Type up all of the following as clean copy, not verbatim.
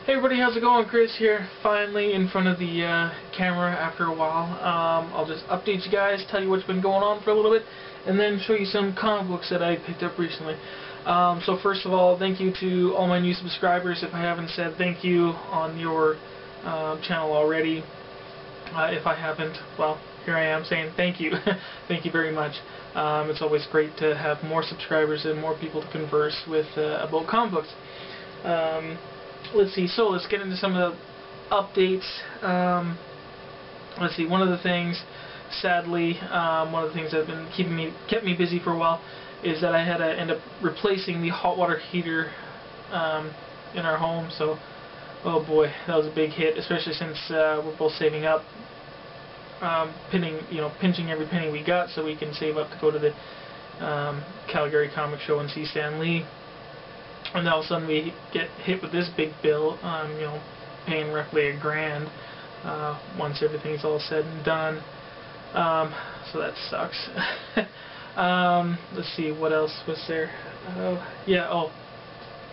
Hey everybody, how's it going? Chris here, finally in front of the camera after a while. I'll just update you guys, tell you what's been going on for a little bit, and then show you some comic books that I picked up recently. So first of all, thank you to all my new subscribers. If I haven't said thank you on your channel already, if I haven't, well, here I am saying thank you. Thank you very much. It's always great to have more subscribers and more people to converse with about comic books. Let's see, so let's get into some of the updates. Let's see, one of the things, sadly, one of the things that have been kept me busy for a while is that I had to end up replacing the hot water heater in our home. So, oh boy, that was a big hit, especially since we're both saving up, pinching every penny we got so we can save up to go to the Calgary Comic Show and see Stan Lee. And all of a sudden we get hit with this big bill, paying roughly $1,000 once everything's all said and done. So that sucks. Let's see, what else was there?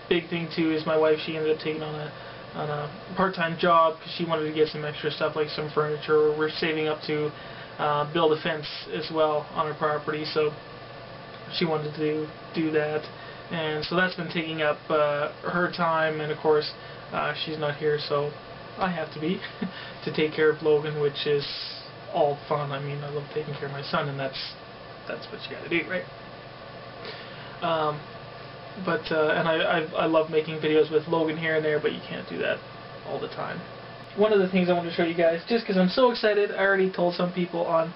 Big thing too is my wife. She ended up taking on a part-time job because she wanted to get some extra stuff like some furniture. We're saving up to build a fence as well on our property, so she wanted to do that. And so that's been taking up her time, and of course she's not here, so I have to be to take care of Logan, which is all fun. I mean, I love taking care of my son, and that's what you got to do, right? And I love making videos with Logan here and there, but you can't do that all the time. One of the things I want to show you guys, just because I'm so excited, I already told some people on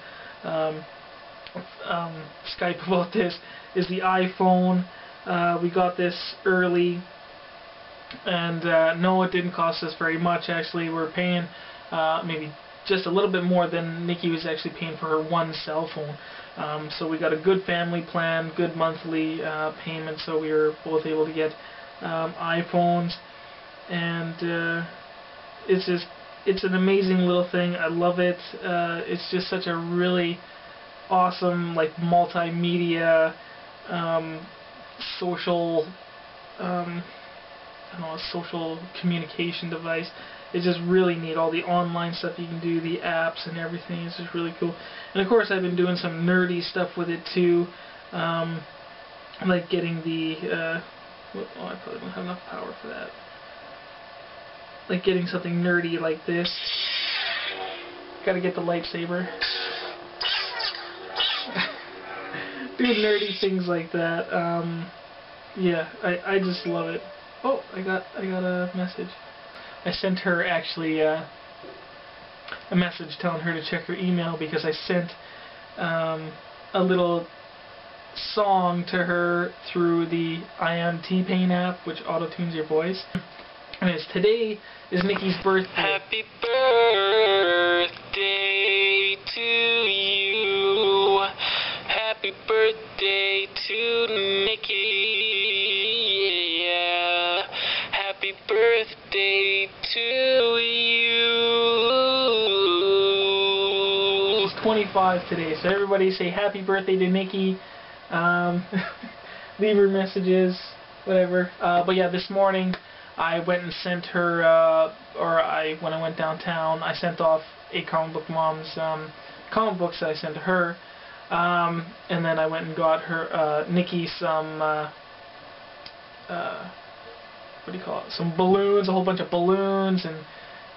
Skype about this, is the iPhone. We got this early, and no, it didn't cost us very much. Actually, we're paying maybe just a little bit more than Nikki was actually paying for her one cell phone. So we got a good family plan, good monthly payment, so we were both able to get iPhones, and it's an amazing little thing. I love it. It's just such a really awesome, like, multimedia social social communication device. It's just really neat. All the online stuff you can do, the apps and everything is just really cool. And of course I've been doing some nerdy stuff with it too, like getting the I probably don't have enough power for that. Like getting something nerdy like this. Gotta get the lightsaber. Doing nerdy things like that. Yeah, I just love it. Oh, I got a message. I sent her actually a message telling her to check her email because I sent a little song to her through the I Am T-Pain app, which auto-tunes your voice. And today is Nikki's birthday. Happy birthday to you. Happy birthday to Nikki. Yeah. Happy birthday to you. She's 25 today, so everybody say happy birthday to Nikki. Leave her messages, whatever. But yeah, this morning I went and sent her, when I went downtown, I sent off a Comic Book Mom's comic books that I sent to her. And then I went and got her, Nikki, some, what do you call it, some balloons, a whole bunch of balloons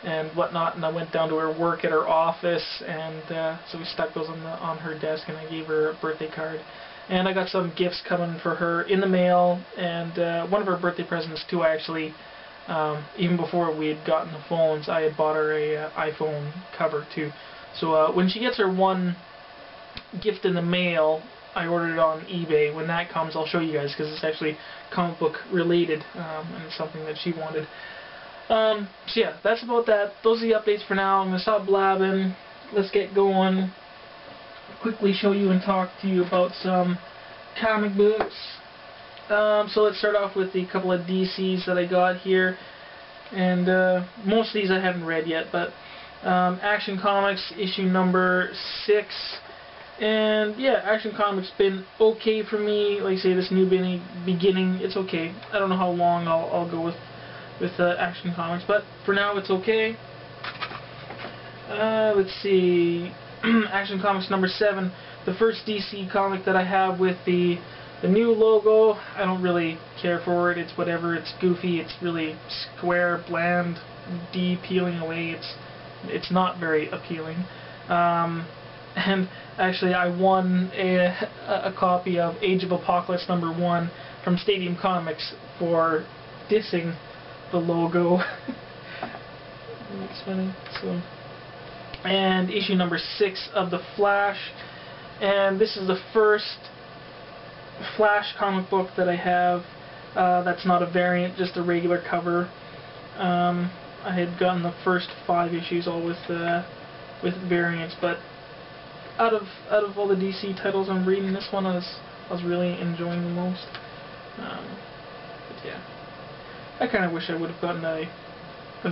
and whatnot, and I went down to her work at her office, and so we stuck those on her desk, and I gave her a birthday card. And I got some gifts coming for her in the mail, and one of her birthday presents too, actually, even before we had gotten the phones, I had bought her a iPhone cover too. So when she gets her one gift in the mail, I ordered it on eBay. When that comes, I'll show you guys, because it's actually comic book related, and it's something that she wanted. So yeah, that's about that. Those are the updates for now. I'm going to stop blabbing. Let's get going. Quickly show you and talk to you about some comic books. So let's start off with the couple of DCs that I got here. And most of these I haven't read yet, but Action Comics issue number 6. And yeah, Action Comics been okay for me. Like I say, this new beginning, it's okay. I don't know how long I'll go with Action Comics, but for now it's okay. Let's see, Action Comics number 7, the first DC comic that I have with the new logo. I don't really care for it. It's whatever. It's goofy. It's really square, bland, de-peeling away. It's not very appealing. And actually, I won a copy of Age of Apocalypse number 1 from Stadium Comics for dissing the logo. It's funny. So, and issue number 6 of The Flash, and this is the first Flash comic book that I have that's not a variant, just a regular cover. I had gotten the first 5 issues all with variants, but out of all the DC titles I'm reading, this one I was really enjoying the most. But yeah, I kind of wish I would have gotten a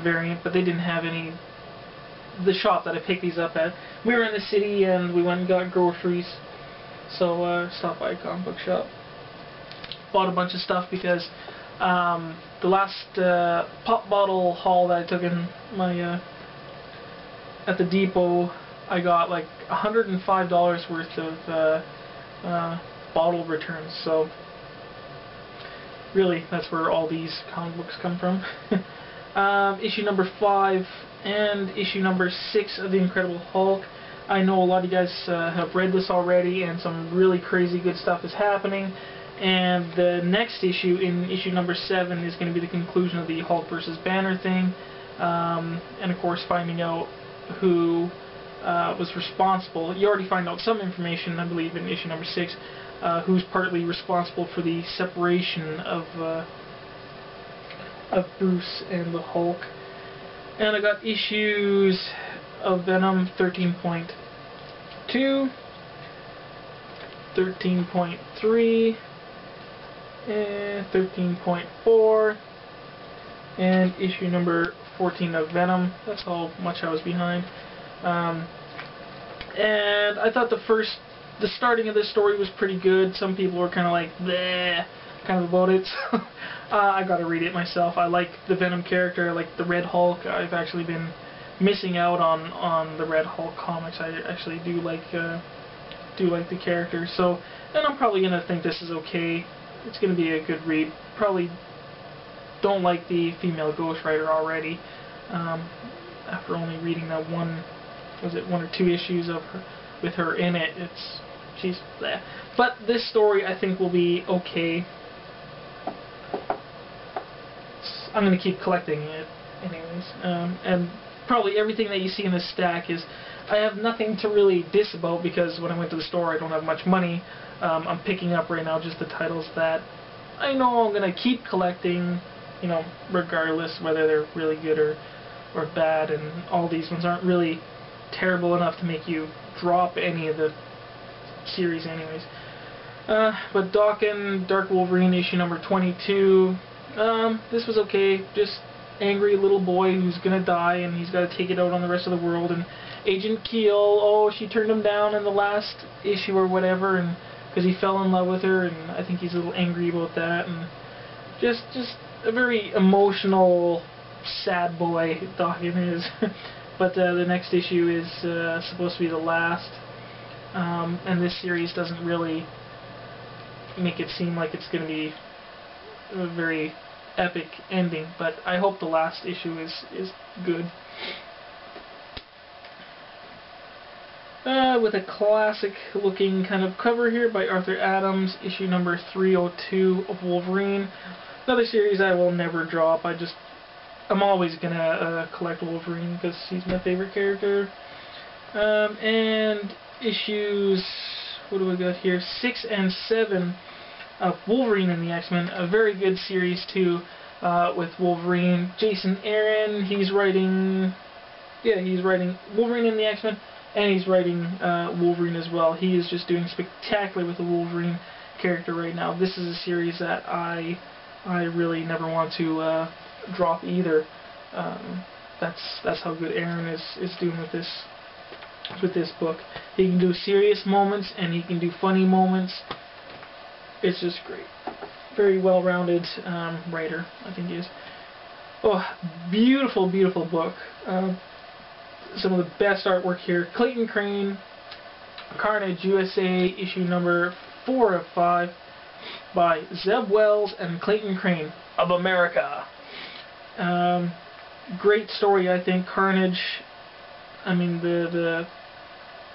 variant, but they didn't have any. The shop that I picked these up at, we were in the city and we went and got groceries, so stopped by a comic book shop, bought a bunch of stuff because the last pop bottle haul that I took in my at the depot, I got like $105 worth of bottle returns. So really, that's where all these comic books come from. Issue number 5 and issue number 6 of The Incredible Hulk. I know a lot of you guys have read this already, and some really crazy good stuff is happening. And the next issue, in issue number 7, is going to be the conclusion of the Hulk versus Banner thing, and of course finding out who was responsible. You already find out some information, I believe, in issue number 6, who's partly responsible for the separation of Bruce and the Hulk. And I got issues of Venom 13.2, 13.3, and 13.4, and issue number 14 of Venom. That's how much I was behind. And I thought the starting of this story was pretty good. Some people were kind of like, bleh, kind of about it. So I got to read it myself. I like the Venom character. I like the Red Hulk. I've actually been missing out on the Red Hulk comics. I actually do like the character. So, and I'm probably gonna think this is okay. It's gonna be a good read. Probably don't like the female Ghost Rider already. After only reading that one or two issues of her with her in it, she's bleh. But this story I think will be okay. I'm going to keep collecting it anyways. And probably everything that you see in this stack is, I have nothing to really diss about, because when I went to the store I don't have much money. I'm picking up right now just the titles that I know I'm going to keep collecting, you know, regardless whether they're really good or bad, and all these ones aren't really terrible enough to make you drop any of the series anyways. But Dark Wolverine issue number 22, this was okay. Just angry little boy who's gonna die, and he's got to take it out on the rest of the world. And Agent Keel, oh, she turned him down in the last issue or whatever, and because he fell in love with her, and I think he's a little angry about that. And just a very emotional, sad boy Dawkins is. But the next issue is supposed to be the last, and this series doesn't really make it seem like it's going to be a very epic ending, but I hope the last issue is good. With a classic looking kind of cover here by Arthur Adams, issue number 302 of Wolverine. Another series I will never drop. I'm always gonna collect Wolverine because he's my favorite character. And issues, what do we got here? 6 and 7 of Wolverine and the X-Men. A very good series too, with Wolverine. Jason Aaron, he's writing Wolverine and the X-Men, and he's writing Wolverine as well. He is just doing spectacular with the Wolverine character right now. This is a series that I really never want to drop either. That's how good Aaron is doing with this book. He can do serious moments and he can do funny moments. It's just great. Very well-rounded writer, I think he is. Oh, beautiful, beautiful book. Some of the best artwork here. Clayton Crane, Carnage USA, issue number 4 of 5, by Zeb Wells and Clayton Crane of America. Great story, I think. Carnage. I mean, the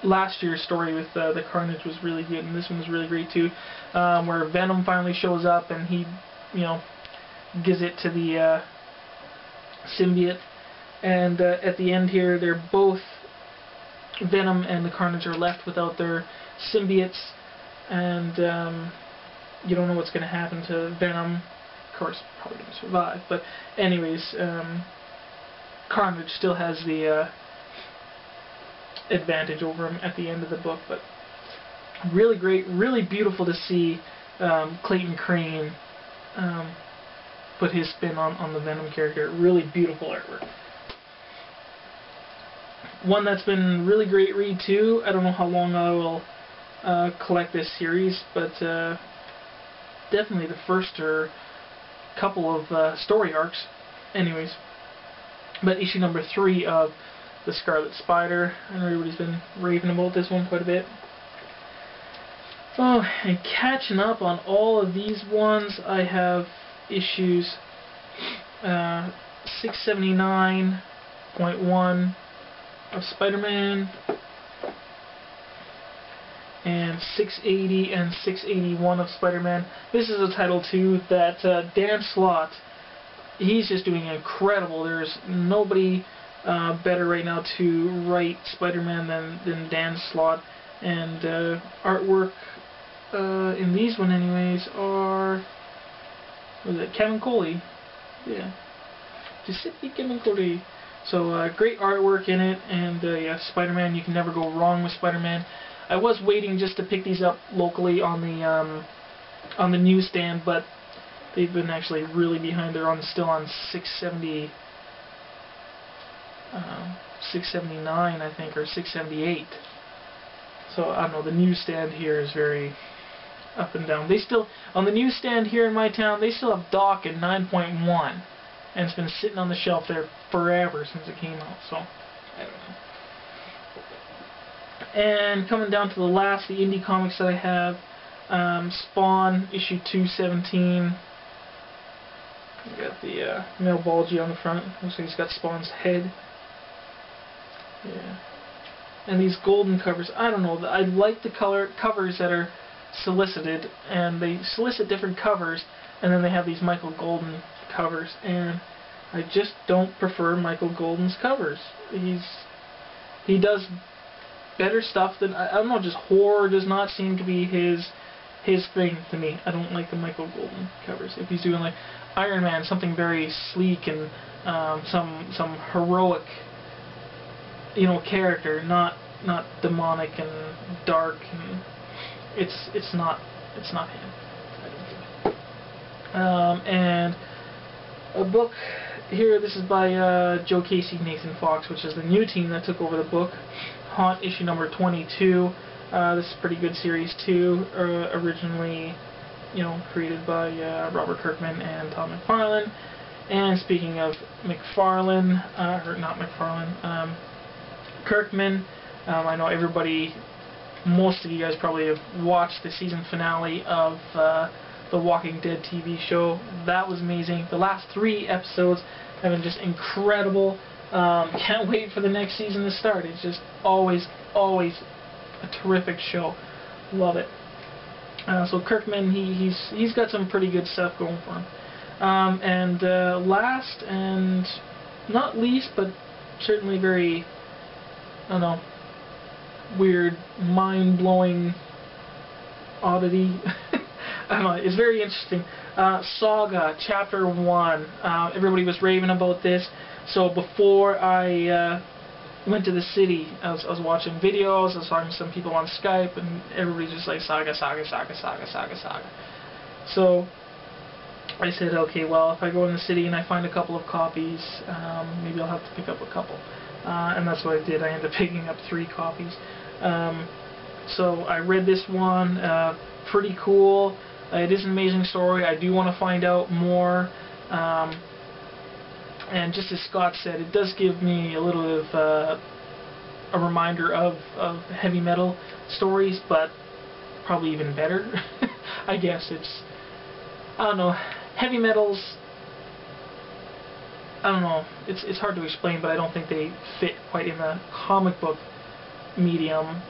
last year's story with the Carnage was really good, and this one was really great too. Where Venom finally shows up and he, gives it to the symbiote. And at the end here, they're both, Venom and the Carnage are left without their symbiotes, and you don't know what's going to happen to Venom. Of course, probably going to survive, but anyways, Carnage still has the advantage over him at the end of the book. But really great, really beautiful to see Clayton Crane put his spin on the Venom character. Really beautiful artwork. One that's been really great read too. I don't know how long I will collect this series, but definitely the first or couple of story arcs. Anyways, but issue number 3 of the Scarlet Spider. I know everybody's been raving about this one quite a bit. Oh, and catching up on all of these ones, I have issues 679.1 of Spider-Man, and 680 and 681 of Spider-Man. This is a title too that Dan Slott, he's just doing incredible. There's nobody better right now to write Spider-Man than Dan Slott, and artwork in these one anyways are, what is it, Kevin Coley, yeah, Giuseppe Kevin Coley. So great artwork in it, and yeah, Spider-Man, you can never go wrong with Spider-Man. I was waiting just to pick these up locally on the newsstand, but they've been actually really behind. They're still on 679, I think, or 678. So I don't know. The newsstand here is very up and down. They still, on the newsstand here in my town, they still have Doc at 9.1. And it's been sitting on the shelf there forever since it came out, so I don't know. And coming down to the last, the indie comics that I have, Spawn, issue 217. You got the male Bulgy on the front. Looks like he's got Spawn's head. Yeah. And these golden covers, I don't know, I like the covers that are solicited, and they solicit different covers, and then they have these Michael Golden covers, and I just don't prefer Michael Golden's covers. He does better stuff than, I don't know, just horror does not seem to be his thing to me. I don't like the Michael Golden covers. If he's doing like Iron Man, something very sleek and some heroic, character, not demonic and dark, and it's not him. I don't think. And a book here, this is by Joe Casey, Nathan Fox, which is the new team that took over the book. Haunt, issue number 22. This is a pretty good series too. Originally, created by Robert Kirkman and Todd McFarlane. And speaking of McFarlane, or not McFarlane, Kirkman. I know most of you guys probably have watched the season finale of the Walking Dead TV show. That was amazing. The last 3 episodes have been just incredible. Can't wait for the next season to start. It's just always a terrific show. Love it. So Kirkman, he's got some pretty good stuff going for him. And last and not least, but certainly very, I don't know, weird, mind-blowing oddity. I don't know, it's very interesting. Saga, Chapter 1. Everybody was raving about this. So before I went to the city, I was watching videos, I was talking to some people on Skype, and everybody's just like, Saga, Saga, Saga, Saga, Saga, Saga. So I said, okay, well, if I go in the city and I find a couple of copies, maybe I'll have to pick up a couple. And that's what I did. I ended up picking up 3 copies. So I read this one. Pretty cool. It is an amazing story. I do want to find out more. And just as Scott said, it does give me a little bit of a reminder of heavy metal stories, but probably even better. I guess I don't know, heavy metals, I don't know, it's hard to explain, but I don't think they fit quite in the comic book medium.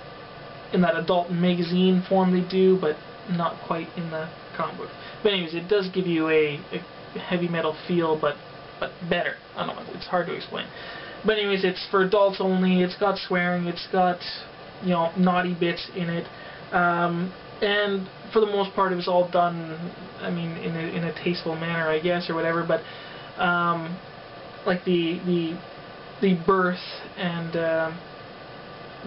In that adult magazine form they do, but not quite in the comic book. But anyways, it does give you a heavy metal feel, but better. I don't know, it's hard to explain. But anyways, it's for adults only, it's got swearing, it's got, you know, naughty bits in it. And for the most part it was all done, I mean, in a tasteful manner, I guess, or whatever, but like the birth and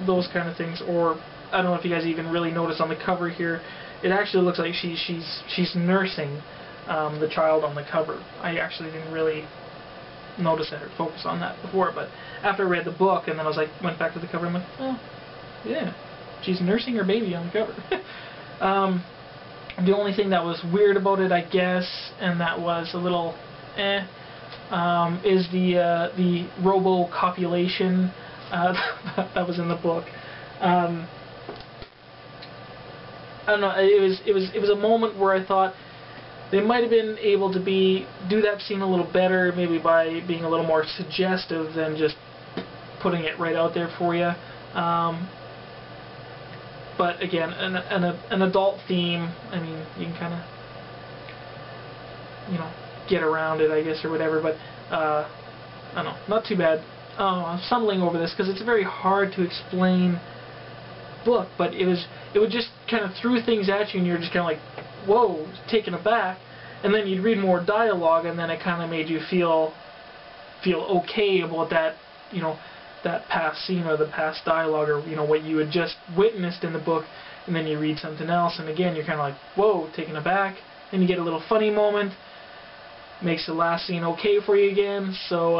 those kind of things, or I don't know if you guys even really notice on the cover here, it actually looks like she's nursing the child on the cover. I actually didn't really notice that or focus on that before, but after I read the book and then I was like, went back to the cover, I'm like, oh, yeah, she's nursing her baby on the cover. The only thing that was weird about it, I guess, and that was a little is the robo-copulation that was in the book. I don't know. It was a moment where I thought they might have been able to do that scene a little better, maybe by being a little more suggestive than just putting it right out there for you. But again, an adult theme. I mean, you can kind of, you know, get around it, I guess, or whatever. But I don't know, not too bad. I'm stumbling over this because it's a very hard to explain book, but it would just kind of threw things at you, and you're just kind of like, whoa, taken aback, and then you'd read more dialogue, and then it kind of made you feel okay about that, you know, that past scene or the past dialogue, or, you know, what you had just witnessed in the book, and then you read something else, and again you're kind of like, whoa, taken aback. Then you get a little funny moment, makes the last scene okay for you again. So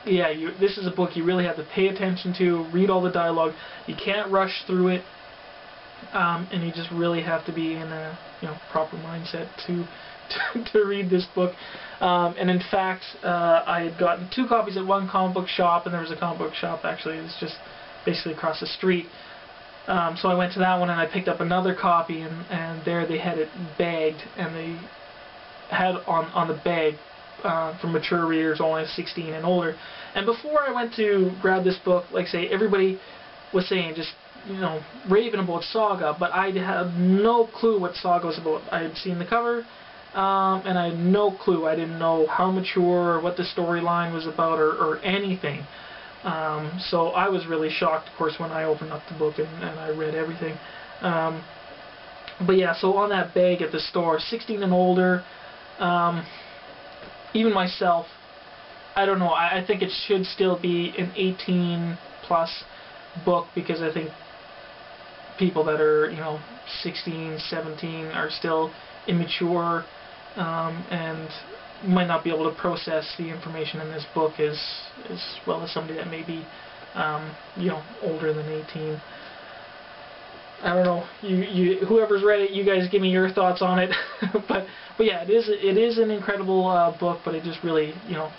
yeah, this is a book you really have to pay attention to, read all the dialogue. You can't rush through it, and you just really have to be in a, you know, proper mindset to read this book. And in fact, I had gotten 2 copies at one comic book shop, and there was a comic book shop actually, it was just basically across the street. So I went to that one and I picked up another copy, and there they had it bagged, and they had on the bag for mature readers, only 16 and older. And before I went to grab this book, like say, everybody was saying just, you know, raving about Saga, but I had no clue what Saga was about. I had seen the cover, and I had no clue. I didn't know how mature or what the storyline was about, or anything. So I was really shocked, of course, when I opened up the book and I read everything. But yeah, so on that bag at the store, 16 and older, even myself, I don't know, I think it should still be an 18 plus book, because I think people that are, you know, 16, 17 are still immature, and might not be able to process the information in this book as well as somebody that may be, you know, older than 18. I don't know. Whoever's read it, you guys give me your thoughts on it. but yeah, it is an incredible book, but it just really, you know,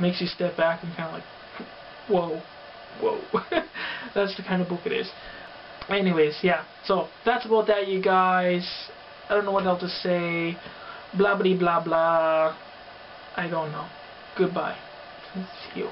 makes you step back and kind of like, whoa. That's the kind of book it is. Anyways, yeah. So that's about that, you guys. I don't know what else to say. Blah blah blah blah. I don't know. Goodbye. See you.